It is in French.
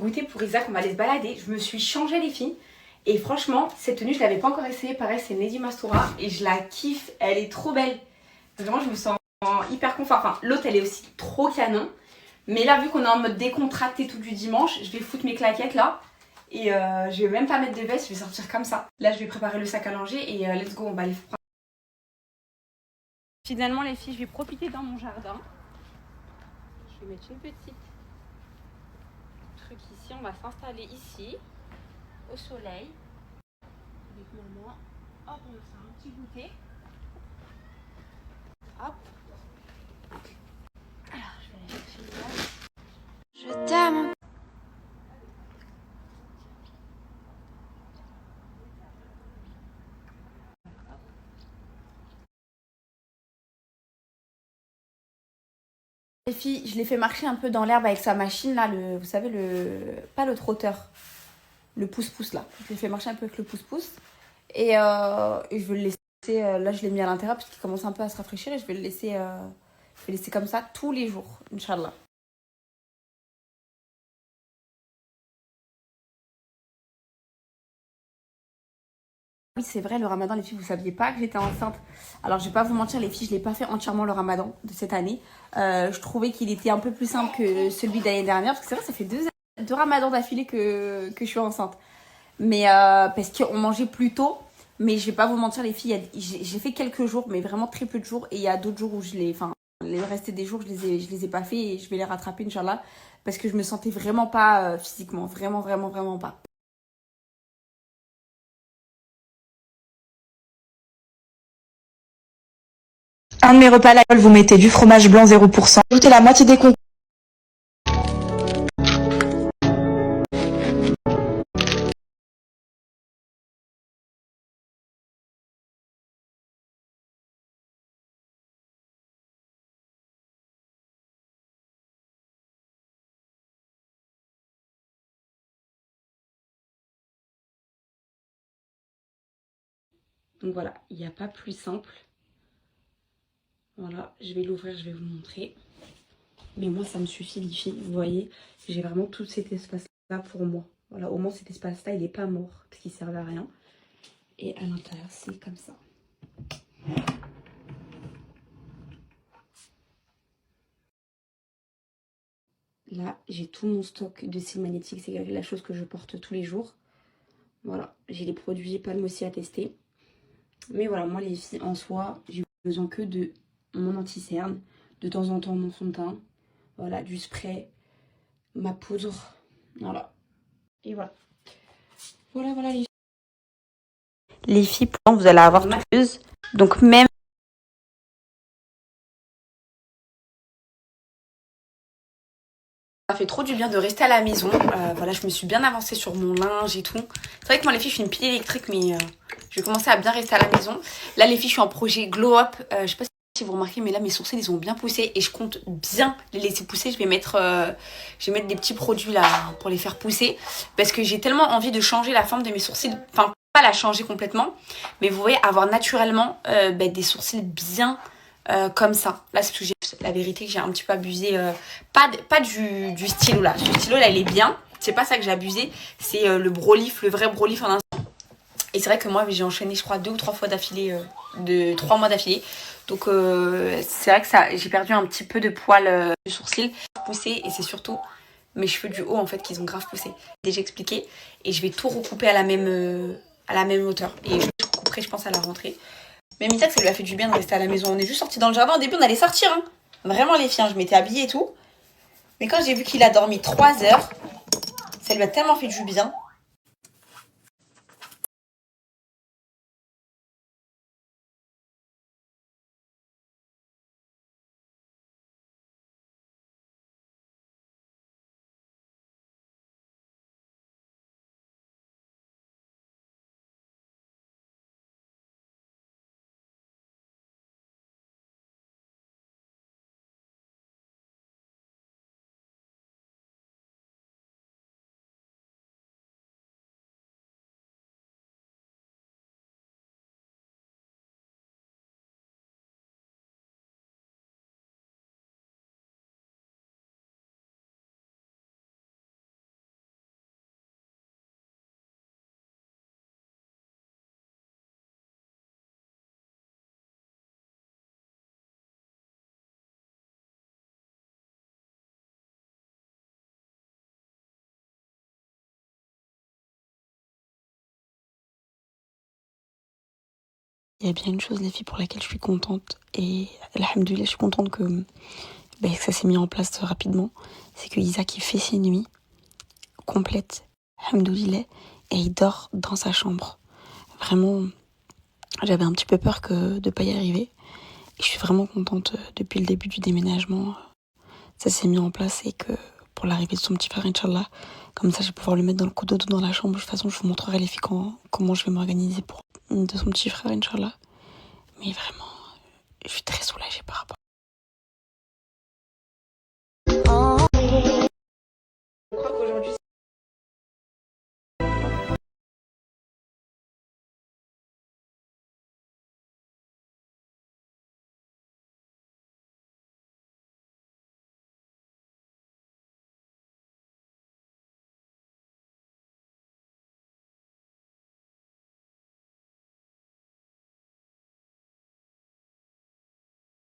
Goûter pour Isaac, on va aller se balader. Je me suis changée les filles. Et franchement, cette tenue, je l'avais pas encore essayée. Pareil, c'est Lady Mastoura. Et je la kiffe. Elle est trop belle. Vraiment, je me sens hyper confort. Enfin, l'autre, elle est aussi trop canon. Mais là, vu qu'on est en mode décontracté tout du dimanche, je vais foutre mes claquettes là. Et je vais même pas mettre de veste, je vais sortir comme ça. Là, je vais préparer le sac à langer et let's go, on va aller prendre. Finalement, les filles, je vais profiter dans mon jardin. Je vais mettre une petite truc ici. On va s'installer ici, au soleil, avec maman. Hop, on va faire un petit goûter. Hop. Alors, je vais aller chercher une glace. Je t'aime. Les filles, je l'ai fait marcher un peu dans l'herbe avec sa machine là, vous savez, pas le trotteur, le pouce-pouce là. Je l'ai fait marcher un peu avec le pouce-pouce. Et je vais le laisser, là je l'ai mis à l'intérieur parce qu'il commence un peu à se rafraîchir et je vais le laisser, comme ça tous les jours, Inch'Allah. Oui, c'est vrai, le ramadan, les filles, vous saviez pas que j'étais enceinte. Alors, je vais pas vous mentir, les filles, je l'ai pas fait entièrement le ramadan de cette année. Je trouvais qu'il était un peu plus simple que celui d'année dernière, parce que c'est vrai, ça fait deux ramadans d'affilée que je suis enceinte. Mais parce qu'on mangeait plus tôt. Mais je vais pas vous mentir, les filles, j'ai fait quelques jours, mais vraiment très peu de jours. Et il y a d'autres jours où enfin, les restés des jours, je les ai pas fait et je vais les rattraper, Inch'Allah. Parce que je me sentais vraiment pas physiquement. Vraiment, vraiment, vraiment pas. Un de mes repas à l'alcool, vous mettez du fromage blanc 0%, ajoutez la moitié des concombres. Donc voilà, il n'y a pas plus simple. Voilà, je vais l'ouvrir, je vais vous montrer. Mais moi, ça me suffit, les filles. Vous voyez, j'ai vraiment tout cet espace-là pour moi. Voilà, au moins cet espace-là, il n'est pas mort parce qu'il ne servait à rien. Et à l'intérieur, c'est comme ça. Là, j'ai tout mon stock de cils magnétiques. C'est la chose que je porte tous les jours. Voilà, j'ai les produits Palm aussi à tester. Mais voilà, moi, les filles, en soi, j'ai besoin que de mon anti-cerne. De temps en temps, mon fond de teint. Voilà, du spray, ma poudre. Voilà. Et voilà. Voilà, les filles. Les filles, vous allez avoir tout plus. Donc même Ça fait trop du bien de rester à la maison. Voilà, je me suis bien avancée sur mon linge et tout. C'est vrai que moi, les filles, je suis une pile électrique, mais je vais commencer à bien rester à la maison. Là, les filles, je suis en projet Glow Up. Je sais pas si vous remarquez, mais là, mes sourcils, ils ont bien poussé et je compte bien les laisser pousser. Je vais mettre des petits produits là pour les faire pousser parce que j'ai tellement envie de changer la forme de mes sourcils. Enfin, pas la changer complètement, mais vous voyez, avoir naturellement des sourcils bien comme ça. Là, c'est parce que la vérité que j'ai un petit peu abusé. Pas du stylo là. Ce stylo là, il est bien. C'est pas ça que j'ai abusé. C'est le Brolif, le vrai Brolif en un. Et c'est vrai que moi, j'ai enchaîné, je crois, 2 ou 3 fois d'affilée, de 3 mois d'affilée. Donc, c'est vrai que j'ai perdu un petit peu de poil du sourcil. Poussé, et c'est surtout mes cheveux du haut en fait qui ont grave poussé. Déjà expliqué. Et je vais tout recouper à la même hauteur. Et je recouperai, je pense, à la rentrée. Mais Misa, ça lui a fait du bien de rester à la maison. On est juste sortis dans le jardin. Au début, on allait sortir. Hein. Vraiment, les filles, hein, je m'étais habillée et tout. Mais quand j'ai vu qu'il a dormi 3 heures, ça lui a tellement fait du bien. Il y a bien une chose, les filles, pour laquelle je suis contente, et alhamdoulilah, je suis contente que ça s'est mis en place rapidement, c'est que Isaac, il fait ses nuits complètes, alhamdoulilah, et il dort dans sa chambre. Vraiment, j'avais un petit peu peur de ne pas y arriver. Et je suis vraiment contente depuis le début du déménagement. Ça s'est mis en place et que pour l'arrivée de son petit frère, Inch'Allah, comme ça je vais pouvoir le mettre dans le cododo dans la chambre. De toute façon, je vous montrerai les filles comment je vais m'organiser pour de son petit frère, Inch'Allah. Mais vraiment, je suis très soulagée par rapport